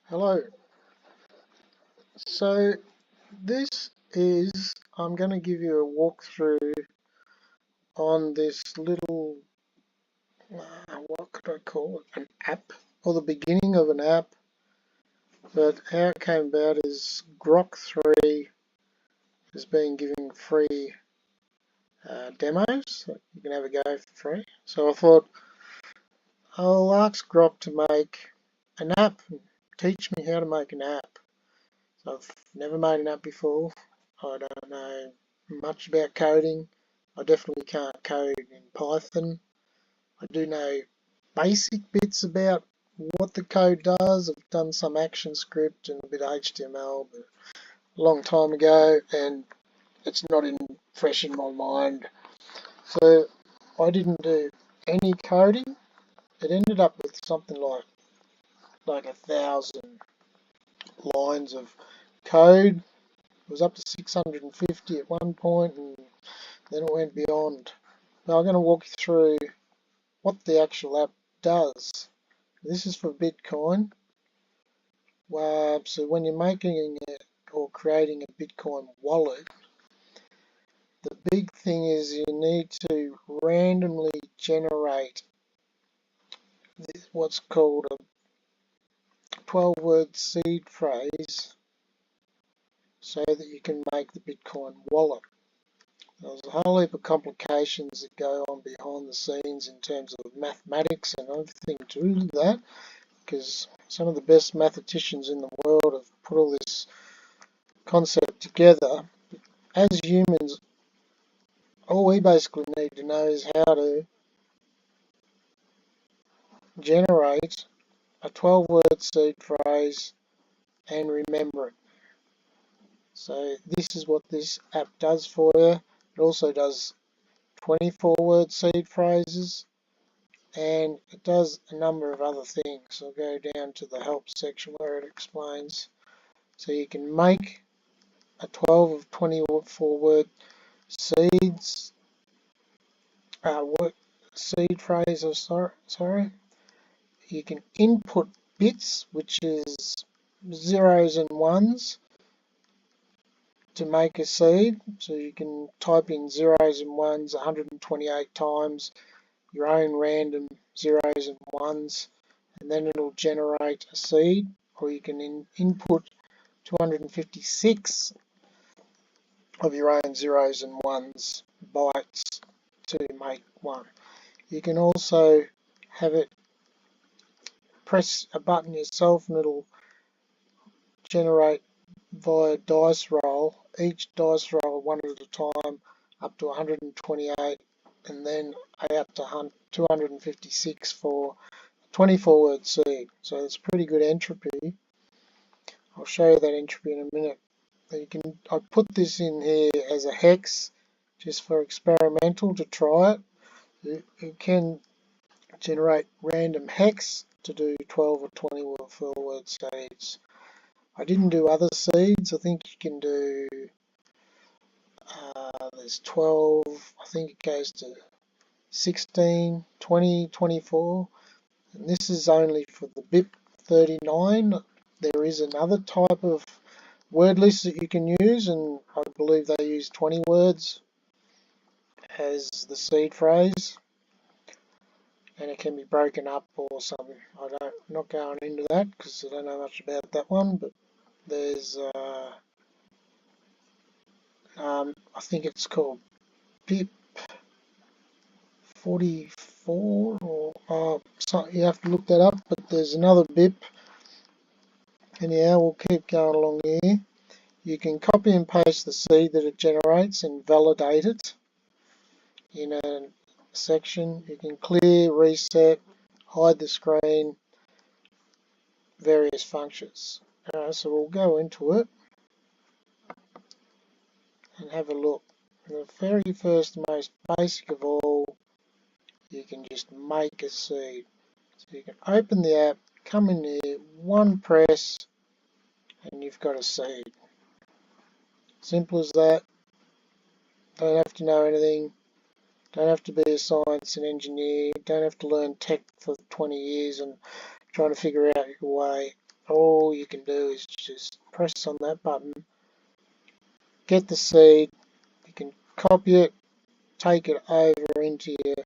Hello. So this is, I'm going to give you a walkthrough on this little, what could I call it, an app, or the beginning of an app. But how it came about is GROK3 has been giving free demos, so you can have a go for free. So I thought I'll ask Grok to make an app, teach me how to make an app. So I've never made an app before. I don't know much about coding. I definitely can't code in Python. I do know basic bits about what the code does. I've done some action script and a bit of HTML, but a long time ago, and it's not fresh in my mind. So I didn't do any coding. It ended up with something like 1,000 lines of code. It was up to 650 at one point, and then it went beyond. Now I'm going to walk you through what the actual app does. This is for Bitcoin. So when you're making or creating a Bitcoin wallet, the big thing is you need to randomly generate what's called a 12-word seed phrase so that you can make the Bitcoin wallet. There's a whole heap of complications that go on behind the scenes in terms of mathematics and everything to do that, because some of the best mathematicians in the world have put all this concept together. As humans, all we basically need to know is how to generate a 12-word seed phrase and remember it. So this is what this app does for you. It also does 24-word seed phrases, and it does a number of other things. I'll go down to the help section where it explains. So you can make a 12 of 24-word seeds, seed phrase, sorry. You can input bits, which is zeros and ones, to make a seed. So you can type in zeros and ones 128 times, your own random zeros and ones, and then it'll generate a seed. Or you can input 256 of your own zeros and ones bytes to make one. You can also have it press a button yourself and it'll generate via dice roll, each dice roll one at a time, up to 128, and then out to 256 for a 24-word seed. So it's pretty good entropy. I'll show you that entropy in a minute. I put this in here as a hex just for experimental to try it. You can generate random hex to do 12 or 24-word seeds. I didn't do other seeds. I think you can do, there's 12, I think it goes to 16, 20, 24. And this is only for the BIP 39. There is another type of word list that you can use, and I believe they use 20 words as the seed phrase, and it can be broken up or something. I'm not going into that because I don't know much about that one, but there's I think it's called BIP 44, or so you have to look that up, but there's another BIP. Anyhow, we'll keep going along here. You can copy and paste the seed that it generates and validate it in a section. You can clear, reset, hide the screen, various functions. So we'll go into it and have a look. The very first, most basic of all, you can just make a seed. So you can open the app, come in here, one press, and you've got a seed. Simple as that. Don't have to know anything. Don't have to be a science and engineer. Don't have to learn tech for 20 years and trying to figure out your way all you can do is just press on that button, get the seed, you can copy it, take it over into your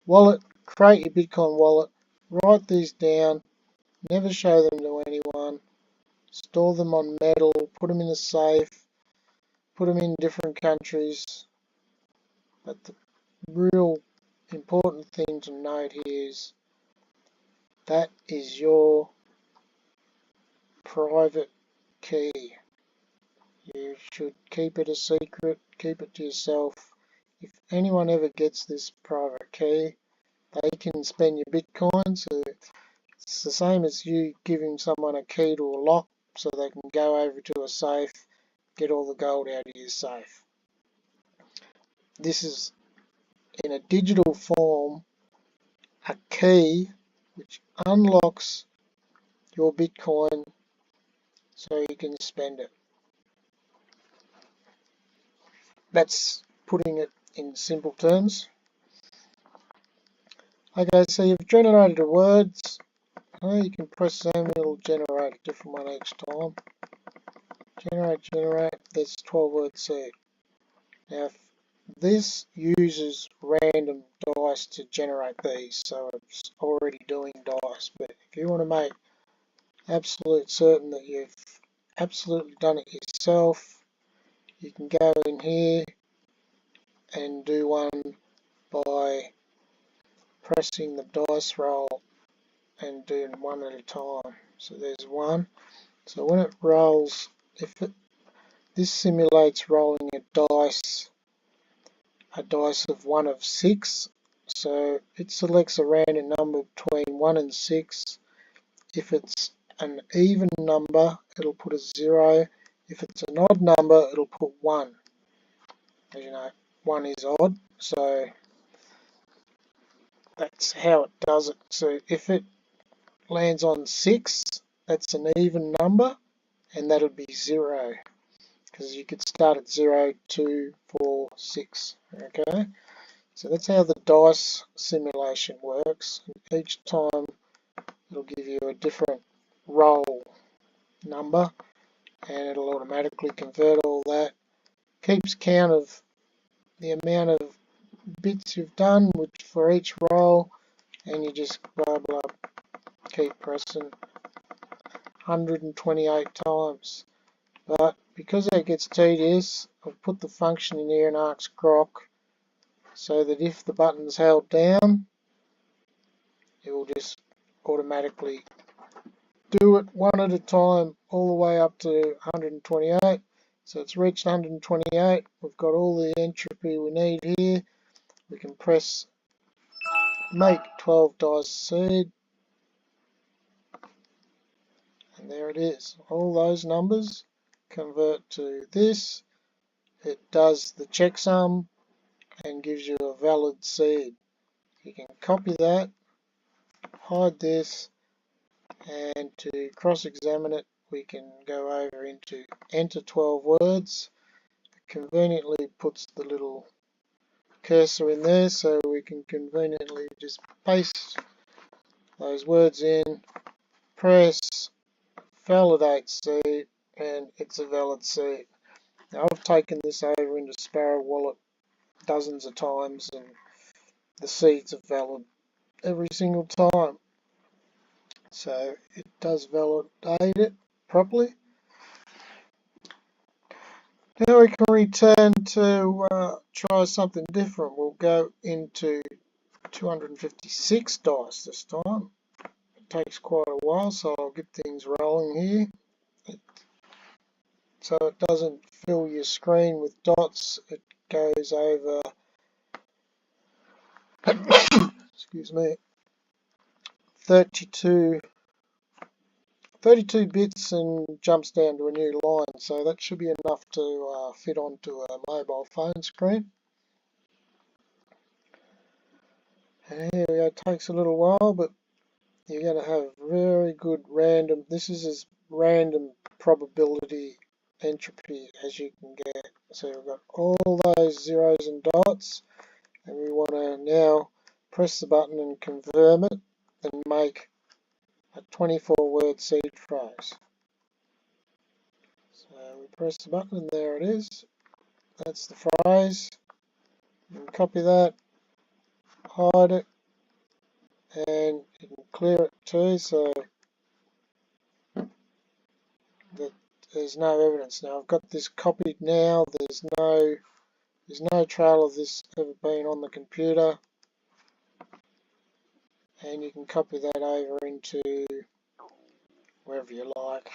wallet, create your Bitcoin wallet, write these down, never show them to anyone, store them on metal, put them in a safe, put them in different countries. But the real important thing to note here is that is your private key. You should keep it a secret, keep it to yourself. If anyone ever gets this private key, they can spend your Bitcoin. So it's the same as you giving someone a key to a lock so they can go over to a safe, get all the gold out of your safe. This is in a digital form, a key which unlocks your Bitcoin so you can spend it. That's putting it in simple terms. Okay, so you've generated a words. You can press same, it'll generate a different one each time. Generate, there's 12 word seed. Now if this uses random dice to generate these, so it's already doing dice, but if you want to make absolute certain that you've absolutely done it yourself, you can go in here and do one by pressing the dice roll and doing one at a time. So there's one. So when it rolls, this simulates rolling a dice of 1 of 6. So it selects a random number between 1 and 6. If it's an even number, it'll put a 0. If it's an odd number, it'll put 1. As you know, 1 is odd, so that's how it does it. So if it lands on 6, that's an even number, and that'll be 0. Because you could start at 0, 2, 4, 6. Okay, so that's how the dice simulation works. And each time it'll give you a different roll number, and it'll automatically convert all that. Keeps count of the amount of bits you've done, which for each roll, and you just blah blah keep pressing 128 times. But because that gets tedious, I've put the function in here and asks GROK, so that if the button's held down, it will just automatically do it one at a time all the way up to 128. So it's reached 128. We've got all the entropy we need here. We can press make 12 dice seed, and there it is. All those numbers convert to this. It does the checksum and gives you a valid seed. You can copy that, hide this, and to cross-examine it, we can go over into enter 12 words. It conveniently puts the little cursor in there, so we can conveniently just paste those words in, press validate seed, and it's a valid seed. Now I've taken this over into Sparrow Wallet dozens of times, and the seeds are valid every single time. So it does validate it properly. Now we can return to try something different. We'll go into 256 dice this time. It takes quite a while, so I'll get things rolling here. So it doesn't fill your screen with dots. It goes over, excuse me, 32 bits and jumps down to a new line. So that should be enough to fit onto a mobile phone screen. And here we go. It takes a little while, but you're going to have very good random. This is as random probability entropy as you can get. So we've got all those zeros and dots, and we want to now press the button and confirm it and make a 24-word seed phrase. So we press the button and there it is. That's the phrase. You can copy that, hide it, and you can clear it too, so that there's no evidence. Now I've got this copied now. There's no trail of this ever being on the computer, and you can copy that over into wherever you like.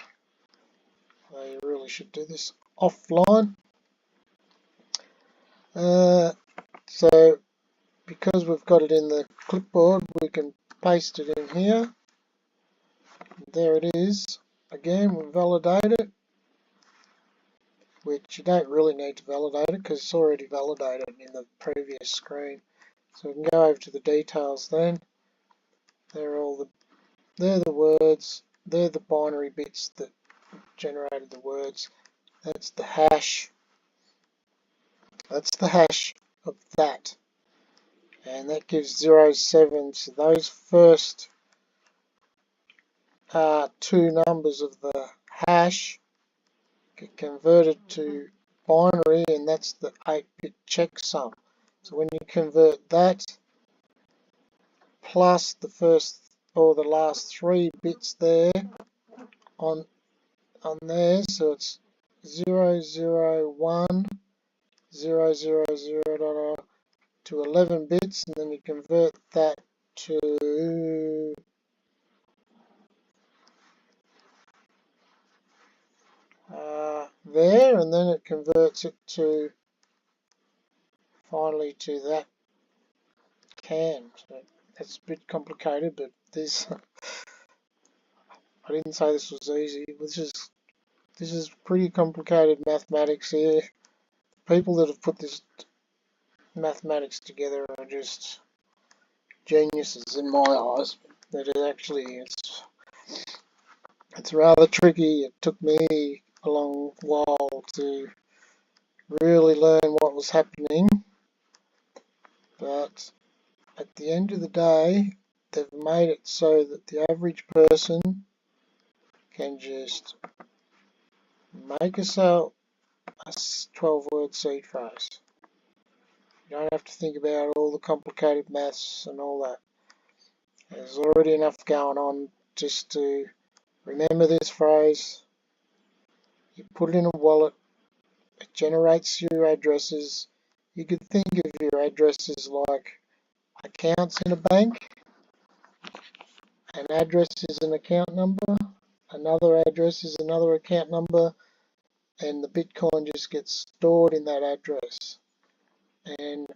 You really should do this offline. So because we've got it in the clipboard, we can paste it in here. There it is. Again, we validate it, which you don't really need to validate it because it's already validated in the previous screen. So we can go over to the details then. They're the words, they're the binary bits that generated the words. That's the hash. That's the hash of that. And that gives 0, 7. So those first two numbers of the hash get converted to binary, and that's the 8-bit checksum. So when you convert that plus the first or the last 3 bits there on there, so it's 0, 0, 1, 0, 0, 0, to 11 bits, and then you convert that to there, and then it converts it to finally to that can. So that's a bit complicated, but this I didn't say this was easy. This is pretty complicated mathematics here. People that have put this mathematics together are just geniuses in my eyes. That it actually it's rather tricky. It took me a long while to really learn what was happening, but at the end of the day, they've made it so that the average person can just make a 12-word seed phrase. You don't have to think about all the complicated maths and all that. There's already enough going on just to remember this phrase. You put it in a wallet. It generates your addresses. You could think of your addresses like accounts in a bank. An address is an account number. Another address is another account number. And the Bitcoin just gets stored in that address. And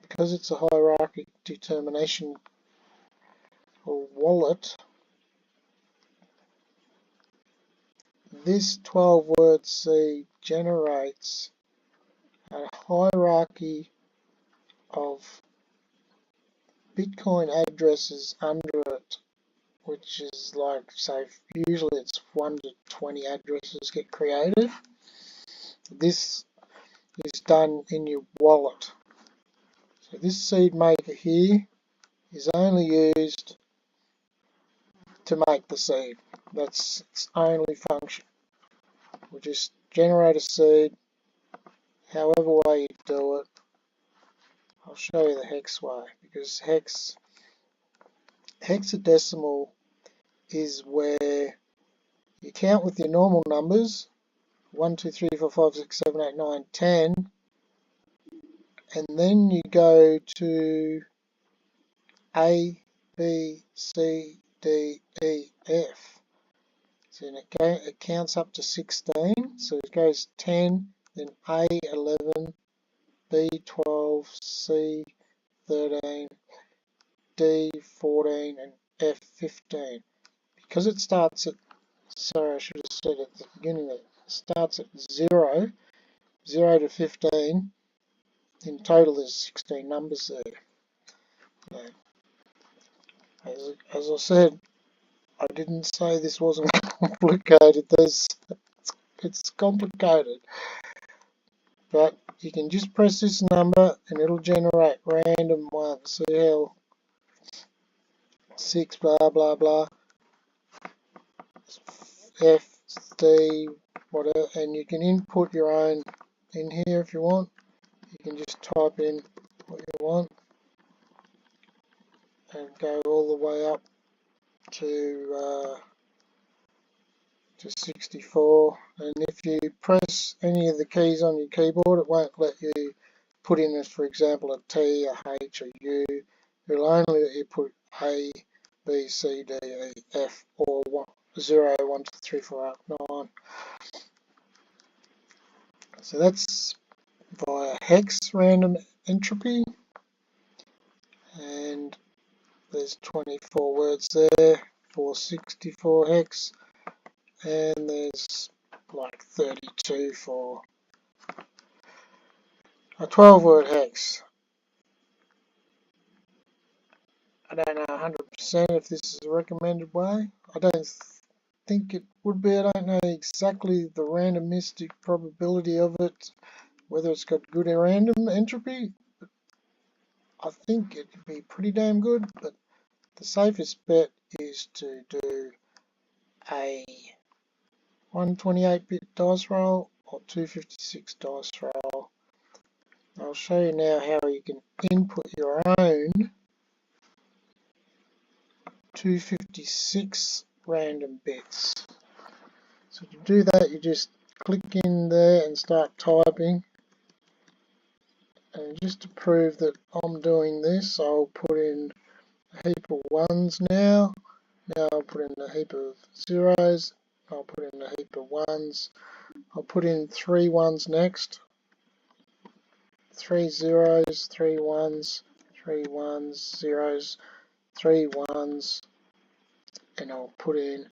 because it's a hierarchic determination or wallet, this 12-word seed generates a hierarchy of Bitcoin addresses under it, which is like, say, usually it's 1 to 20 addresses get created. This is done in your wallet. So this SeedMaker here is only used to make the seed. That's its only function. We'll just generate a seed, however way you do it. I'll show you the hex way, because hexadecimal is where you count with your normal numbers 1, 2, 3, 4, 5, 6, 7, 8, 9, 10, and then you go to A, B, C, D, E, F. So it counts up to 16, so it goes 10, then A, 11, B, 12, C, 13, D, 14, and F, 15. Because it starts at, sorry, I should have said at the beginning that it starts at 0 to 15. In total, there's 16 numbers there. As I said, I didn't say this wasn't complicated. It's complicated. But you can just press this number and it'll generate random ones. CL6 blah blah blah. F, D, whatever, and you can input your own in here if you want. You can just type in what you want and go all the way up to 64, and if you press any of the keys on your keyboard, it won't let you put in, for example, a T, a H, a U. It'll only let you put A, B, C, D, E, F, or 0, 1, 2, 3, 4, 8, 9. So that's via hex random entropy, and there's 24 words there for 64 hex, and there's like 32 for a 12-word hex. I don't know 100% if this is a recommended way. I don't think it would be. I don't know exactly the randomistic probability of it, whether it's got good random entropy. I think it'd be pretty damn good, but the safest bet is to do a 128-bit dice roll or 256 dice roll. I'll show you now how you can input your own 256 random bits. So to do that, you just click in there and start typing. And just to prove that I'm doing this, I'll put in a heap of ones now. Now I'll put in a heap of zeros. I'll put in a heap of ones. I'll put in 3 ones next. 3 zeros, 3 ones, 3 ones, zeros, 3 ones, and I'll put in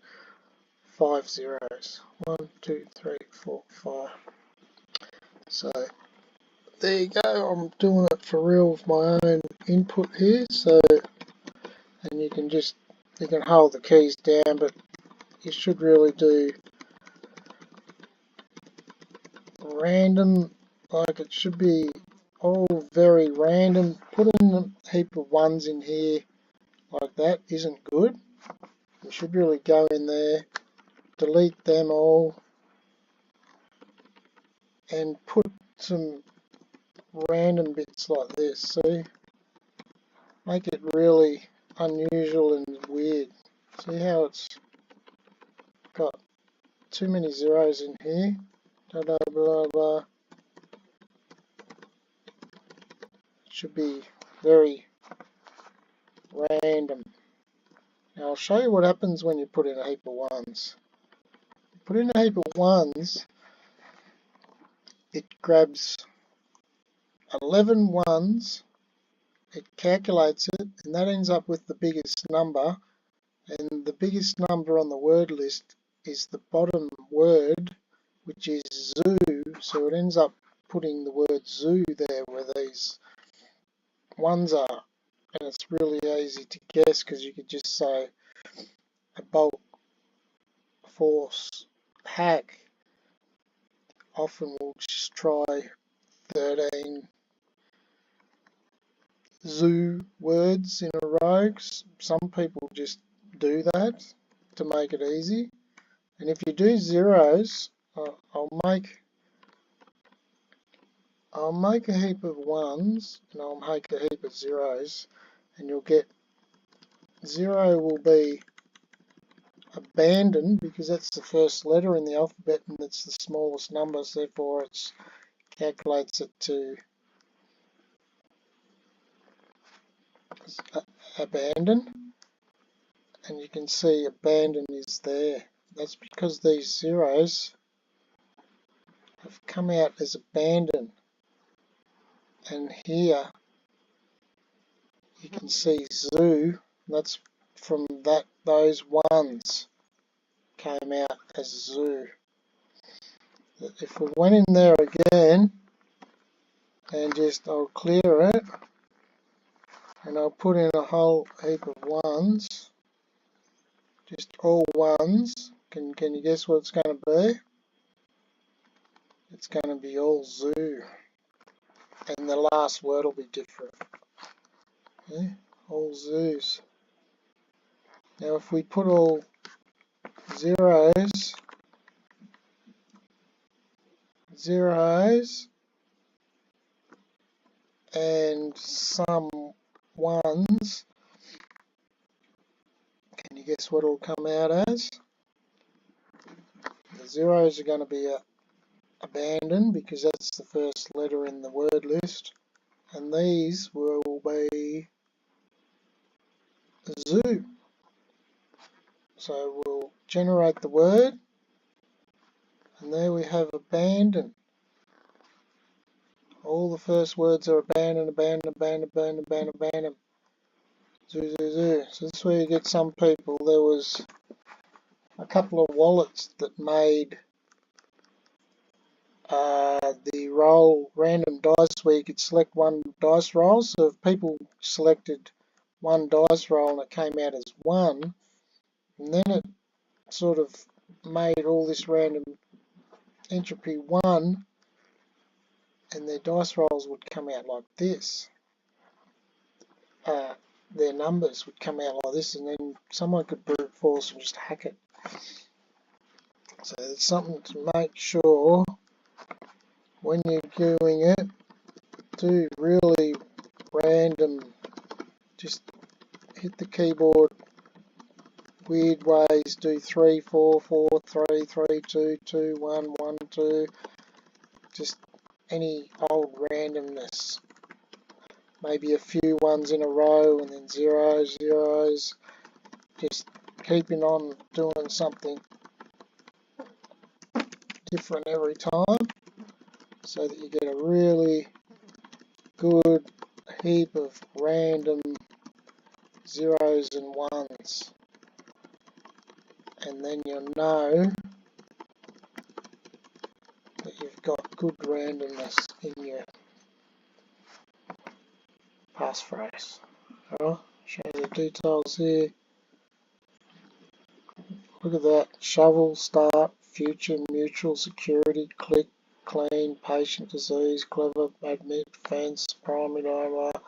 5 zeros. 1, 2, 3, 4, 5. So there you go. I'm doing it for real with my own input here. So, and you can hold the keys down, but you should really do random. Like it should be all very random. Putting a heap of ones in here like that isn't good. You should really go in there, delete them all, and put some random bits like this. See, make it really unusual and weird. See how it's got too many zeros in here. Blah blah blah blah. It should be very random. Now I'll show you what happens when you put in a heap of ones. Put in a heap of ones, it grabs 11 ones, it calculates it, and that ends up with the biggest number. And the biggest number on the word list is the bottom word, which is zoo. So it ends up putting the word zoo there where these ones are. And it's really easy to guess because you could just say a bulk force hack. Often we'll just try 13 zoo words in a row. Some people just do that to make it easy. And if you do zeros, I'll make a heap of ones and I'll make a heap of zeros, and you'll get 0 will be abandoned because that's the first letter in the alphabet and it's the smallest number, so therefore it calculates it to abandon. And you can see abandon is there. That's because these zeros have come out as abandon. And here you can see zoo. That's from that those ones came out as zoo. If we went in there again and just I'll clear it and I'll put in a whole heap of ones, just all ones. Can you guess what it's going to be? It's going to be all zoo, and the last word will be different. Okay? All zoos. Now if we put all zeros, zeros, and some ones. Can you guess what it'll come out as? The zeros are going to be abandoned because that's the first letter in the word list, and these will be zoo. So we'll generate the word, and there we have abandoned. All the first words are abandoned, abandoned, abandoned, abandoned, abandoned, abandoned. Zoo, zoo, zoo. So this is where you get some people. There was a couple of wallets that made the roll random dice where you could select one dice roll. So if people selected one dice roll and it came out as 1, and then it sort of made all this random entropy 1, and their dice rolls would come out like this. Their numbers would come out like this, and then someone could brute force and just hack it. So it's something to make sure when you're doing it, do really random, just hit the keyboard weird ways, do 3, 4, 4, 3, 3, 2, 2, 1, 1, 2, just any old randomness. Maybe a few ones in a row and then zeros, zeros, just keeping on doing something different every time so that you get a really good heap of random zeros and ones, and then you'll know that you've got good randomness in your passphrase. Alright, show you the details here. Look at that. Shovel, start, future, mutual, security, click, clean, patient, disease, clever, admit, fence, primary, dialogue.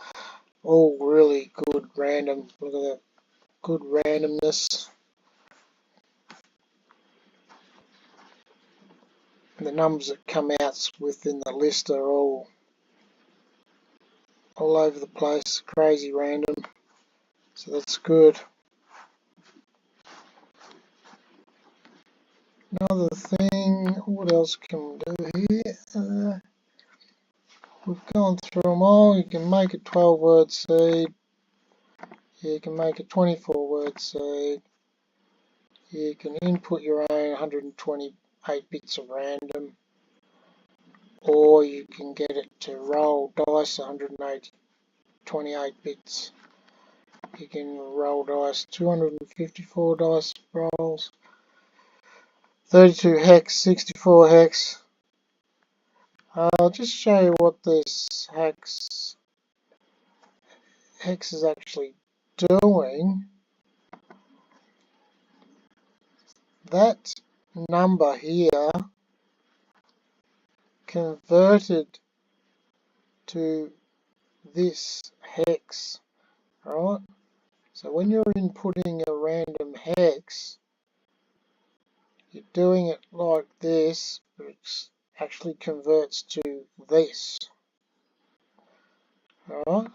All really good random. Look at that. Good randomness. And the numbers that come out within the list are all over the place. Crazy random. So that's good. Another thing, what else can we do here? We've gone through them all. You can make a 12-word seed. You can make a 24-word seed. You can input your own 128 bits of random. Or you can get it to roll dice 128 bits. You can roll dice 254 dice rolls. 32 hex, 64 hex. I'll just show you what this hex is actually doing. That number here converted to this hex, right? So when you're inputting a random hex, you're doing it like this, but it actually converts to this. Alright?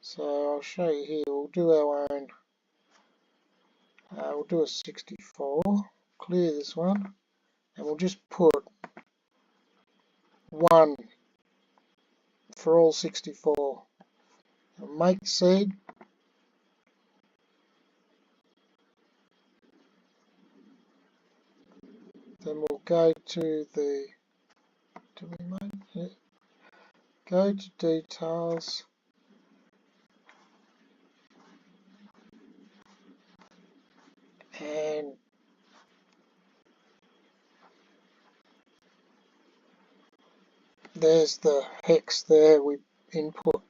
So I'll show you here. We'll do our own. We'll do a 64. Clear this one. And we'll just put 1 for all 64. And make seed. Then we'll go to the, do we make it? Go to details. And there's the hex there. We input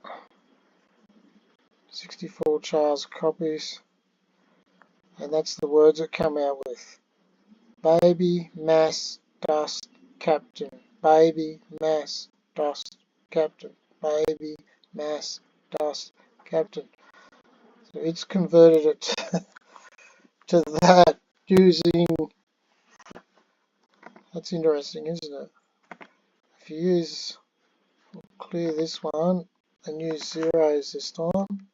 64 Charles copies. And that's the words that come out with. Baby, mass, dust, captain. Baby, mass, dust, captain. Baby, mass, dust, captain. So it's converted it to that using, that's interesting, isn't it? If you use, clear this one and use zeros this time,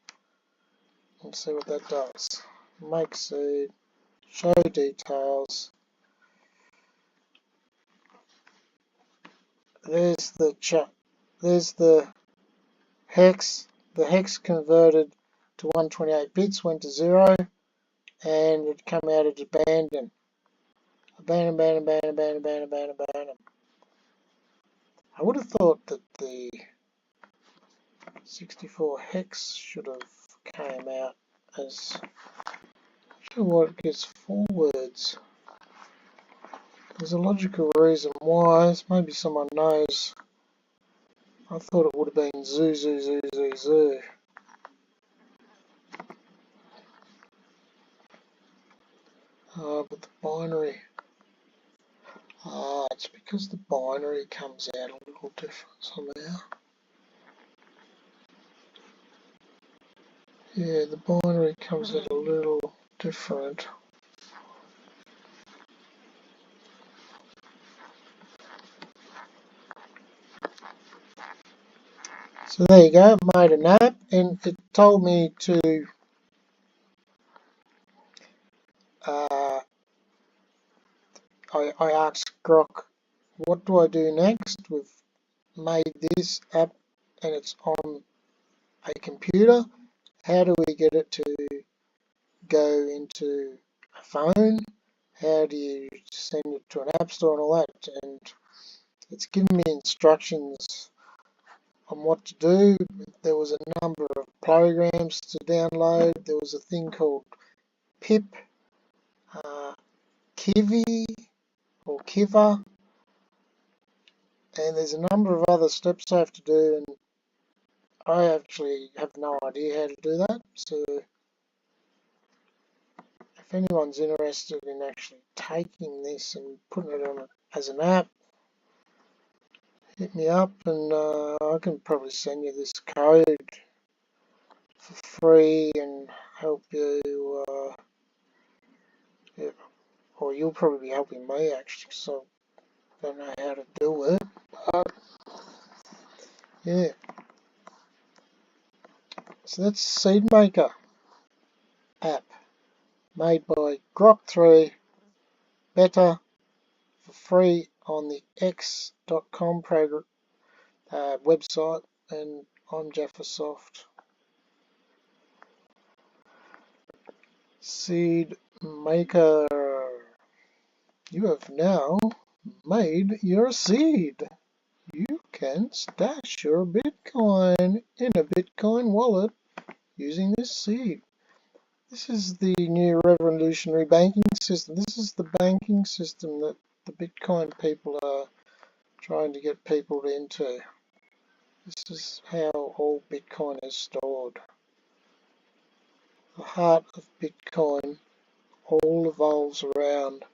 and see what that does. Make seed, show details. There's the hex. The hex converted to 128 bits, went to 0, and it came out as abandon. Abandon. I would have thought that the 64 hex should have came out as, not sure what it gets forwards. There's a logical reason why, maybe someone knows. I thought it would have been zoo. But the binary, it's because the binary comes out a little different somehow. Yeah, the binary comes out a little different. So there you go, made an app, and it told me to I asked GROK, what do I do next? We've made this app and it's on a computer. How do we get it to go into a phone? How do you send it to an app store and all that? And it's given me instructions on what to do. There was a number of programs to download. There was a thing called pip, Kivi or Kiva, and there's a number of other steps I have to do, and I actually have no idea how to do that. So if anyone's interested in actually taking this and putting it on as an app, hit me up, and I can probably send you this code for free and help you, yeah, or you'll probably be helping me actually, so I don't know how to do it, but yeah. So that's SeedMaker app made by GROK3 Beta for free on the x.com program website, and I'm Jaffersoft. SeedMaker. You have now made your seed. You can stash your Bitcoin in a Bitcoin wallet using this seed. This is the new revolutionary banking system. This is the banking system that the Bitcoin people are trying to get people into. This is how all Bitcoin is stored. The heart of Bitcoin all evolves around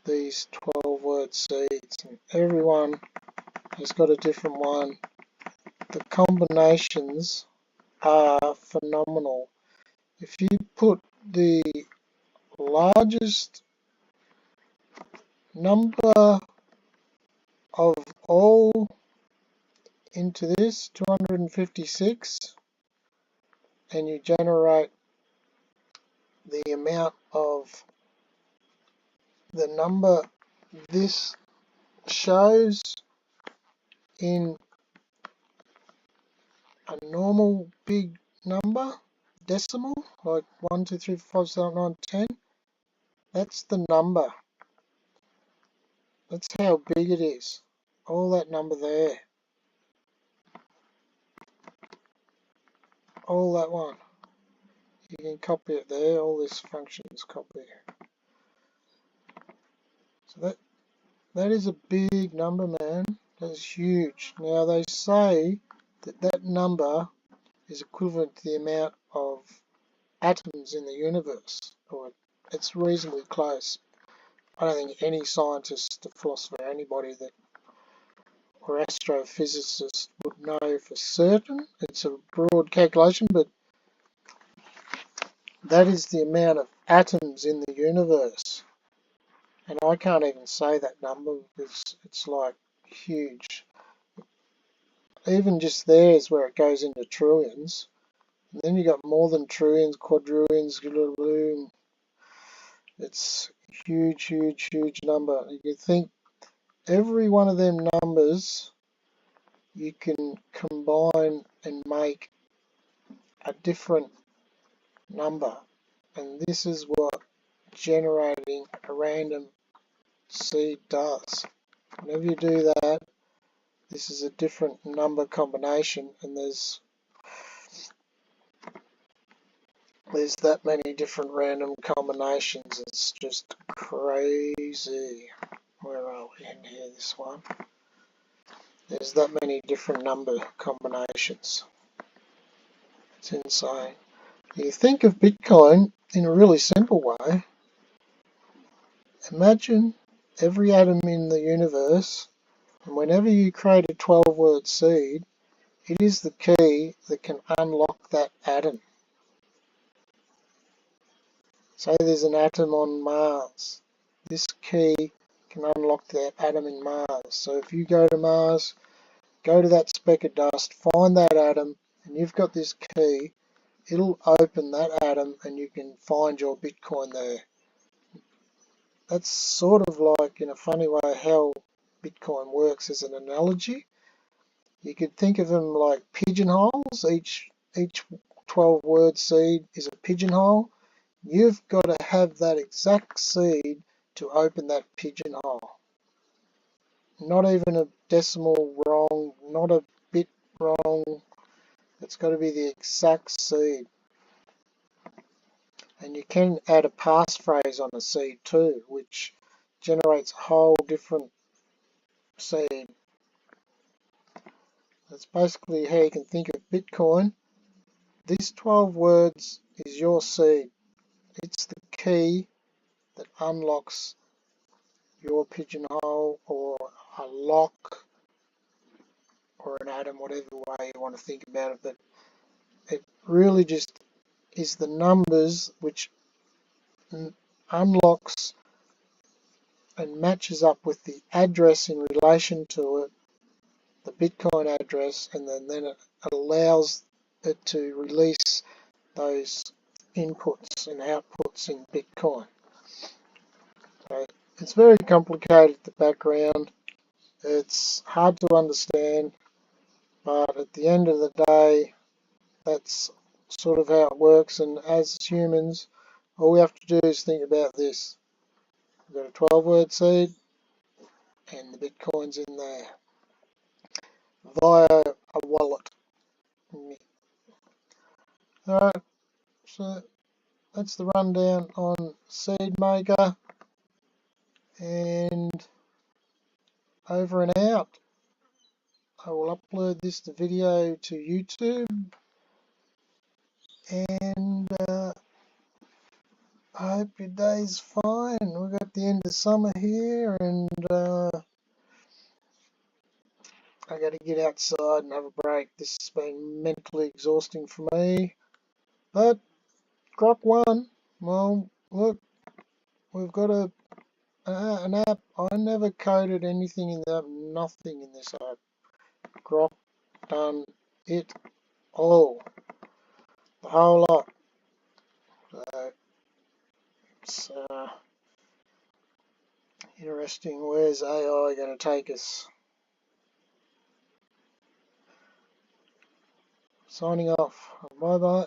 these 12-word seeds, and everyone has got a different one. The combinations are phenomenal. If you put the largest number of all into this, 256, and you generate the amount of the number this shows in a normal big number, decimal, like 1, 2, 3, 4, 5, 6, 7, 8, 9, 10, that's the number. That's how big it is. All that number there. All that one. You can copy it there. All this function is copy. So that is a big number, man. That is huge. Now they say that that number is equivalent to the amount of atoms in the universe, or it's reasonably close. I don't think any scientist, philosopher, anybody that, or astrophysicist would know for certain. It's a broad calculation, but that is the amount of atoms in the universe. And I can't even say that number because it's like huge. Even just there is where it goes into trillions. And then you got more than trillions, quadrillions, it's huge, huge, huge number. You can think every one of them numbers you can combine and make a different number. And this is what generating a random seed does. Whenever you do that, this is a different number combination, and there's that many different random combinations. It's just crazy. Where are we in here? This one. There's that many different number combinations. It's insane. You think of Bitcoin in a really simple way. Imagine every atom in the universe, and whenever you create a 12-word seed, it is the key that can unlock that atom. Say there's an atom on Mars. This key can unlock that atom in Mars. So if you go to Mars, go to that speck of dust, find that atom, and you've got this key, it'll open that atom and you can find your Bitcoin there. That's sort of like, in a funny way, how Bitcoin works as an analogy. You could think of them like pigeonholes. Each 12-word seed is a pigeonhole. You've got to have that exact seed to open that pigeonhole. Not even a decimal wrong, not a bit wrong. It's got to be the exact seed. And you can add a passphrase on a seed too, which generates a whole different seed. That's basically how you can think of Bitcoin. These 12 words is your seed. It's the key that unlocks your pigeonhole or a lock or an atom, whatever way you want to think about it. But it really just is the numbers which unlocks and matches up with the address in relation to it, the Bitcoin address, and then it allows it to release those inputs and outputs in Bitcoin. So it's very complicated, the background. It's hard to understand, but at the end of the day, that's sort of how it works. And as humans, all we have to do is think about this. We've got a 12-word seed, and the Bitcoin's in there via a wallet. Alright, so that's the rundown on SeedMaker, and over and out. I will upload this video to YouTube, and I hope your day's fine. We've got the end of summer here, and I got to get outside and have a break. This has been mentally exhausting for me. But GROK3, well, look, we've got an app. I never coded anything in the app, nothing in this app. GROK done it all, the whole lot. So it's interesting. Where's AI going to take us? Signing off. Bye bye.